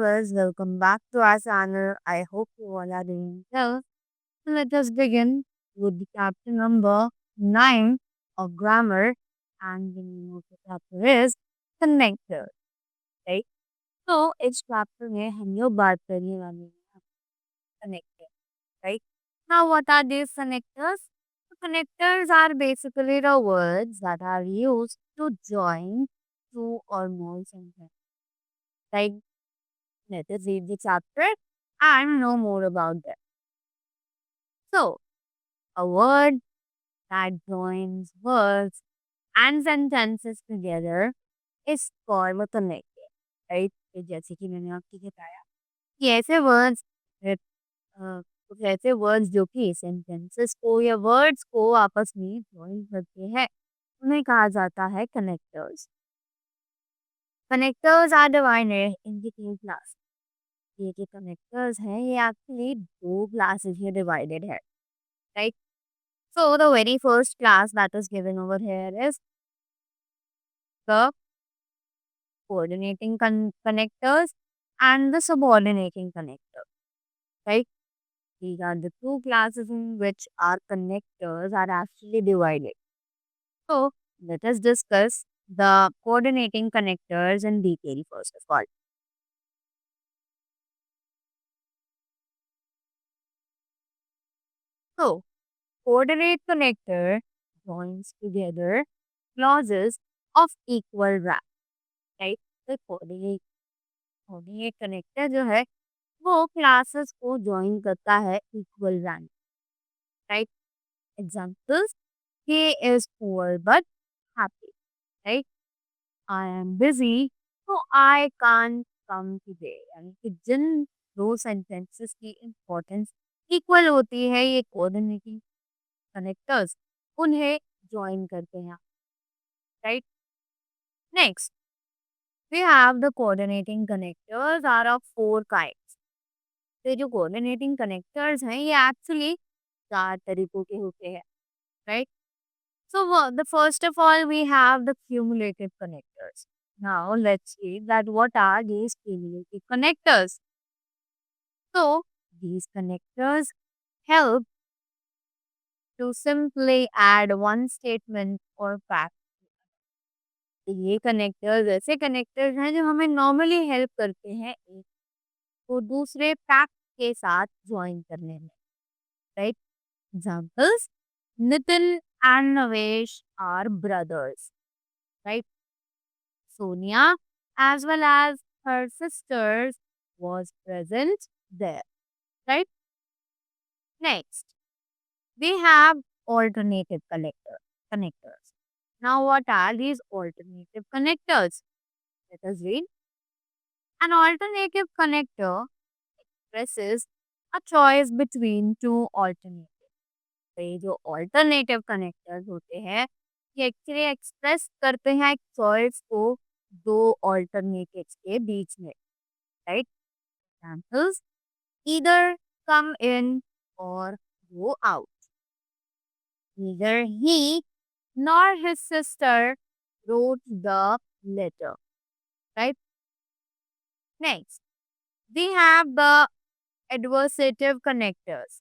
viewers, welcome back to our channel. I hope you all are doing well. So let us begin with the chapter number 9 of grammar, and the name of the chapter is connector. Right? So इस chapter में हम लोग बात करने वाले हैं connector. Right? Now what are these connectors? So connectors are basically the words that are used to join two or more sentences. Like, let us read the chapter and know more about them. So, a word that joins words and sentences together is called a connector, right? तो जैसे कि मैंने आपको बताया कि ऐसे words कुछ ऐसे वर्ड्स जो कि सेंटेंसेस को या वर्ड्स को आपस में जॉइन करते हैं उन्हें कहा जाता है connectors. Connectors are divided into two classes. ये जो कनेक्टर्स हैं ये एक्चुअली दो क्लासेस में डिवाइडेड है, right? So the very first class that is given over here is the coordinating connectors and the subordinating connector, right? These are the two classes in which our connectors are actually divided. So let us discuss the coordinating connectors in detail first of all. So coordinate connector joins together clauses of equal rank, right? The coordinate connector जो है वो classes को join करता है equal rank, right? Examples, he is poor but happy, right? I am busy so I can't come today. यानी कि जिन दो sentences की इम्पोर्टेंस इक्वल होती है ये कोऑर्डिनेटिंग कनेक्टर्स उन्हें ज्वाइन करते हैं, right? Next we have the coordinating connectors are of four kinds. तो ये जो coordinating connectors हैं ये एक्चुअली चार तरीकों के होते हैं, right? So the first of all we have the cumulative connectors. Now let's see that what are these cumulative connectors. So these connectors help to simply add one statement or fact. तो ये connectors ऐसे connectors हैं जो हमें normally help करते हैं एक को दूसरे फैक्ट के साथ ज्वाइन करने में, right? Examples, Nitin and Navesh are brothers, right? Sonia, as well as her sisters, was present there, right? Next, we have alternative connectors. Now, what are these alternative connectors? Let us read. An alternative connector expresses a choice between two alternatives. तो ये जो alternative connectors होते हैं ये actually express करते हैं एक choice को दो ऑल्टरनेटिव्स के बीच में, राइट? एग्जांपल्स, ईदर कम इन और go out. Neither he nor his sister wrote the letter, right? Next, we have the adversative connectors.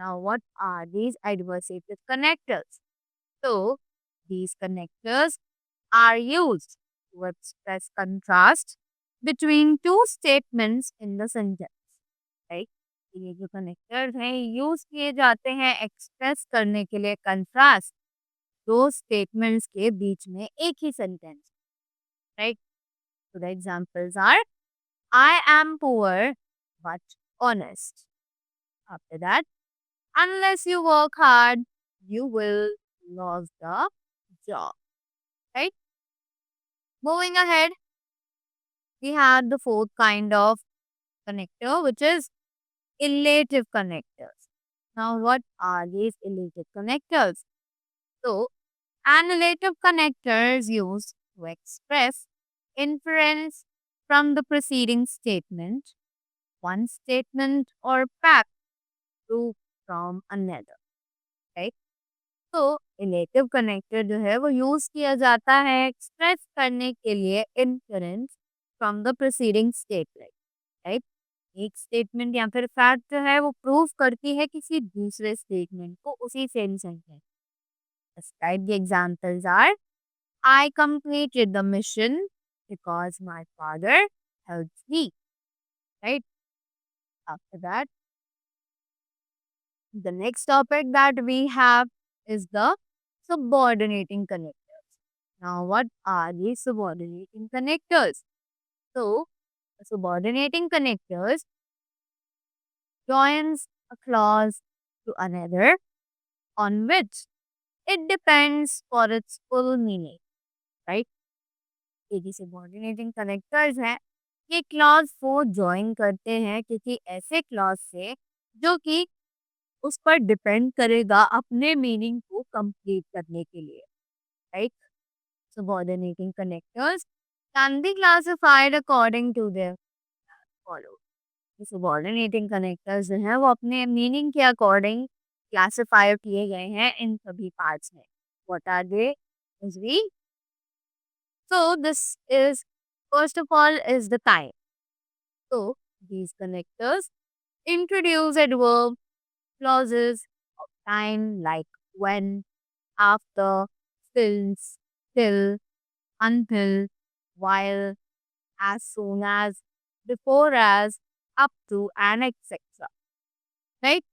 Now, what are these adversative connectors? So, these connectors are used to express contrast between two statements in the sentence. Right? ये जो connectors हैं use किए जाते हैं express करने के लिए contrast दो स्टेटमेंट्स के बीच में एक ही sentence, right? So the examples are I am poor but honest. After that, unless you work hard, you will lose the job, right? Moving ahead, we have the fourth kind of connector, which is elative connectors. Now, what are these elative connectors? So, an elative connector is used to express inference from the preceding statement, one statement or fact to from another, right? तो illative connector जो है वो use किया जाता है express करने के लिए inference from the preceding statement, एक स्टेटमेंट या फिर फैक्ट जो है वो प्रूव करती है किसी दूसरे स्टेटमेंट को उसी same sentence. Describe the examples are I completed the mission because my father helped me. Right? After that, the next topic that we have is the subordinating connectors. Now, what are the subordinating connectors? So, a subordinating connectors joins a clause to another on which it depends for its full meaning, right? ये जो subordinating connectors हैं, ये clause को join करते हैं किसी ऐसे clause से जो कि उस पर डिपेंड करेगा अपने मीनिंग को कंप्लीट करने के लिए, right? Subordinating connectors can be classified according to their follow. Subordinating connectors जो हैं वो अपने मीनिंग के अकॉर्डिंग क्लासिफाई किए गए हैं इन सभी पार्ट्स में। What are they? So this is first of all is the time. So these connectors introduce adverb clauses of time like when, after, since, till, until, while, as soon as, before as, up to, and etc. Right?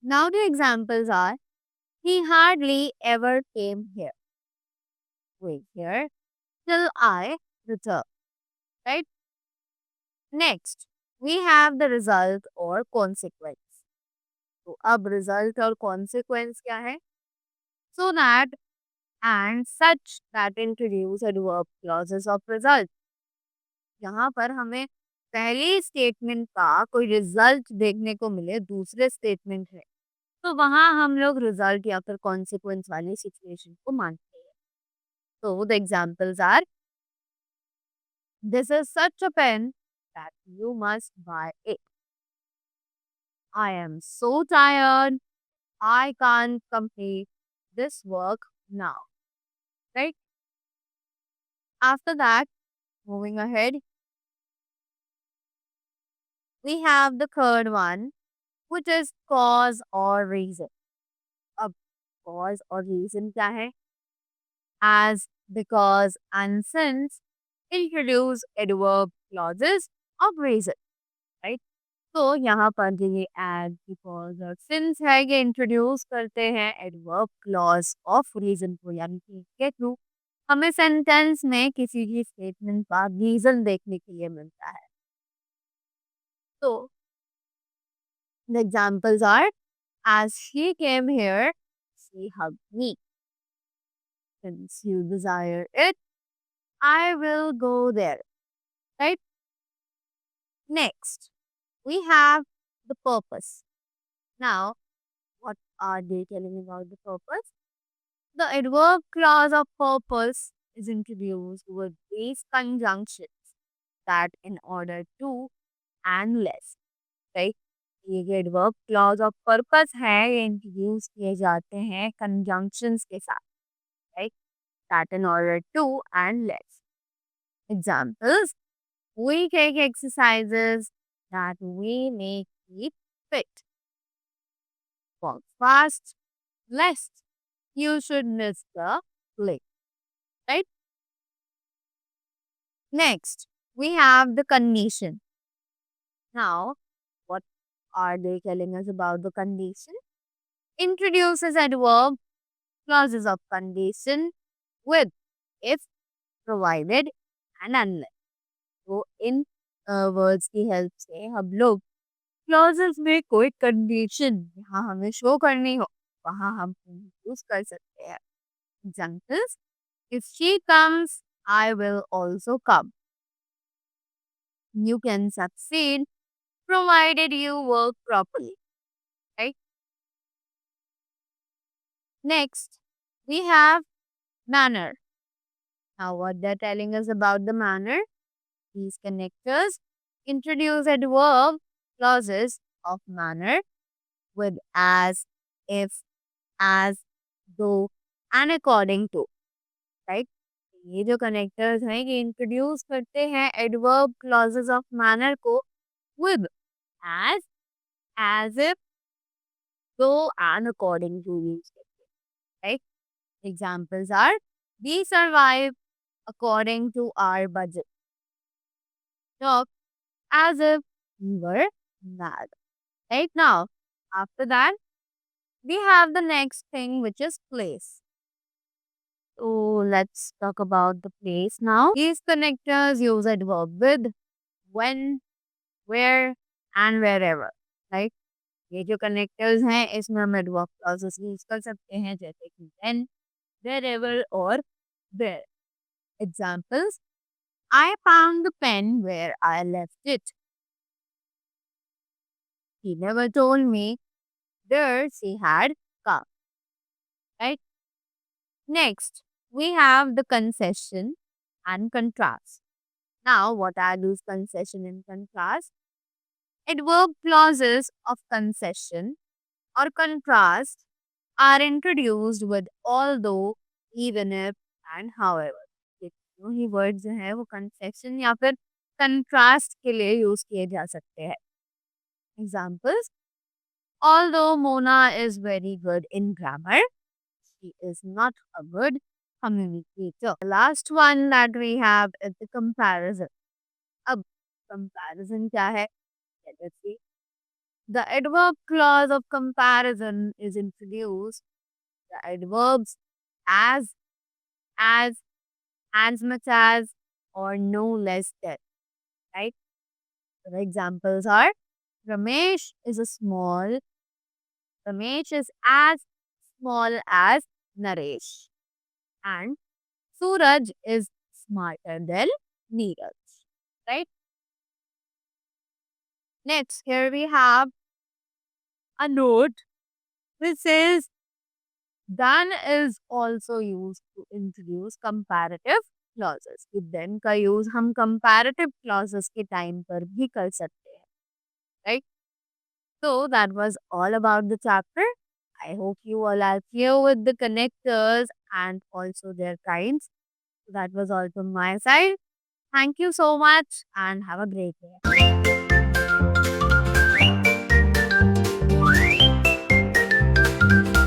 Now the examples are he hardly ever came here. Wait here till I return. Right? Next, we have the result or consequence. तो अब result और consequence क्या है? So that and such that introduce adverb clauses of result. यहाँ पर हमें पहली statement का कोई रिजल्ट देखने को मिले दूसरे स्टेटमेंट में, तो वहां हम लोग रिजल्ट या फिर कॉन्सिक्वेंस वाली सिचुएशन को मानते हैं। तो the examples are this is such a pen that you must buy it. I am so tired. I can't complete this work now. Right? After that, moving ahead, we have the third one, which is cause or reason. अब cause और reason क्या है? As, because, and since introduce adverb clauses of reason. Right? तो यहाँ पर जो ये add, because और सिंस है ये इंट्रोड्यूस करते हैं एडवर्ब क्लॉज ऑफ रीजन को, यानी कि इसके थ्रू हमें सेंटेंस में किसी भी स्टेटमेंट का रीजन देखने के लिए मिलता है। तो the examples are as she came here she hugged me, since you desire it I will go there. Right? Next we have the purpose. Now, what are they telling about the purpose? The adverb clause of purpose is introduced with these conjunctions that in order to and less. Right? ये जो adverb clause of purpose है ये introduce किए जाते हैं conjunctions के साथ, right? That in order to and less. Examples: we take exercises that we may keep fit. Walk fast, lest you should miss the play. Right? Next, we have the condition. Now, what are they telling us about the condition? Introduces adverb clauses of condition with if, provided, and unless. तो इन words की help से हम लोग clauses में कोई condition जहाँ हमें show करनी हो वहाँ हम यूज कर सकते हैं। Examples: if she comes I will also come, you can succeed provided you work properly, right? Next, we have manner. Now, what they're telling us about the manner? These connectors introduce adverb clauses of manner with as, if, as, though, and according to, right? ये जो connectors हैं ये introduce करते हैं adverb clauses of manner को with as, as if, so, and according to use cases. Right? Examples are we survive according to our budget. Talk as if we were mad. Right now, after that, we have the next thing which is place. So let's talk about the place now. These connectors use adverb with, when, where and wherever. Right? ये जो connectors हैं इसमें हम adverb clauses use कर सकते हैं जैसे कि when, wherever और where. Examples: I found the pen where I left it. He never told me where she had come. Right? Next, we have the concession and contrast. Now, what are those concession and contrast? Adverb clauses of concession or contrast are introduced with although, even if and however. ये तीनों ही word जो है वो concession या फिर contrast के लिए use किए जा सकते हैं. Examples: although Mona is very good in grammar, she is not a good communicator. The last one that we have is the comparison. अब comparison क्या है? Let us see. The adverb clause of comparison is introduced. The adverbs as, as much as, or no less than. Right? The examples are Ramesh is a small, Ramesh is as small as Naresh. And Suraj is smarter than Neeraj. Right? Next, here we have a note which says then is also used to introduce comparative clauses. कि then का use हम comparative clauses के time पर भी कर सकते हैं. Right? So that was all about the chapter. I hope you all are clear with the connectors and also their kinds. That was all from my side. Thank you so much and have a great day.